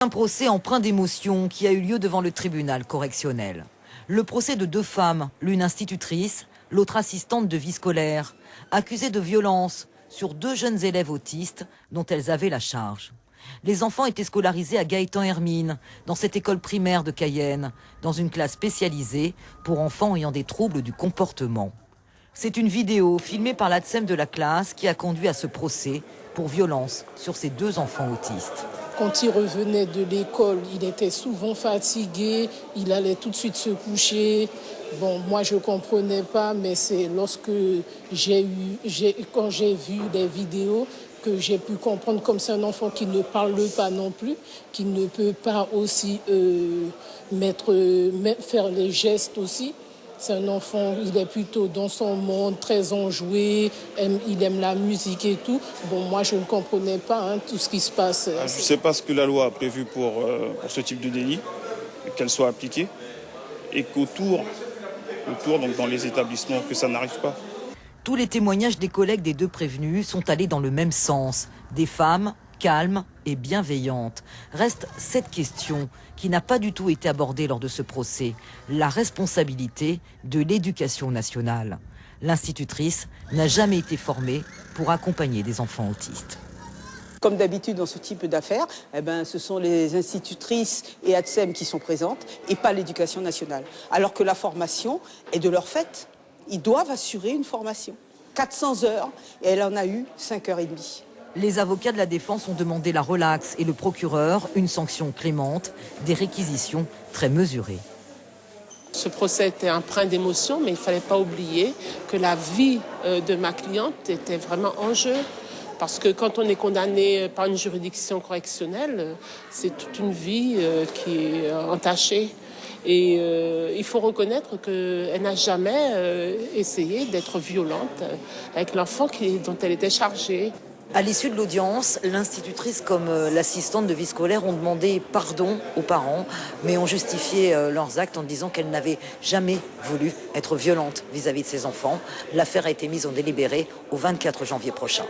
Un procès empreint d'émotion qui a eu lieu devant le tribunal correctionnel. Le procès de deux femmes, l'une institutrice, l'autre assistante de vie scolaire, accusées de violence sur deux jeunes élèves autistes dont elles avaient la charge. Les enfants étaient scolarisés à Gaëtan-Hermine, dans cette école primaire de Cayenne, dans une classe spécialisée pour enfants ayant des troubles du comportement. C'est une vidéo filmée par l'ATSEM de la classe qui a conduit à ce procès pour violence sur ces deux enfants autistes. Quand il revenait de l'école, il était souvent fatigué, il allait tout de suite se coucher. Bon, moi je ne comprenais pas, mais c'est lorsque quand j'ai vu les vidéos que j'ai pu comprendre, comme c'est un enfant qui ne parle pas non plus, qui ne peut pas aussi faire les gestes aussi. C'est un enfant, il est plutôt dans son monde, très enjoué, il aime la musique et tout. Bon, moi, je ne comprenais pas tout ce qui se passe. Je ne sais pas ce que la loi a prévu pour ce type de délit, qu'elle soit appliquée, et qu'autour, donc dans les établissements, que ça n'arrive pas. Tous les témoignages des collègues des deux prévenus sont allés dans le même sens. Des femmes calmes et bienveillantes. Reste cette question qui n'a pas du tout été abordée lors de ce procès, la responsabilité de l'éducation nationale. L'institutrice n'a jamais été formée pour accompagner des enfants autistes. Comme d'habitude dans ce type d'affaires, ce sont les institutrices et ATSEM qui sont présentes et pas l'éducation nationale. Alors que la formation est de leur fait. Ils doivent assurer une formation. 400 heures et elle en a eu 5h30. Les avocats de la défense ont demandé la relaxe et le procureur une sanction clémente, des réquisitions très mesurées. Ce procès était empreint d'émotion, mais il ne fallait pas oublier que la vie de ma cliente était vraiment en jeu. Parce que quand on est condamné par une juridiction correctionnelle, c'est toute une vie qui est entachée. Et il faut reconnaître qu'elle n'a jamais essayé d'être violente avec l'enfant dont elle était chargée. À l'issue de l'audience, l'institutrice comme l'assistante de vie scolaire ont demandé pardon aux parents, mais ont justifié leurs actes en disant qu'elles n'avaient jamais voulu être violentes vis-à-vis de ces enfants. L'affaire a été mise en délibéré au 24 janvier prochain.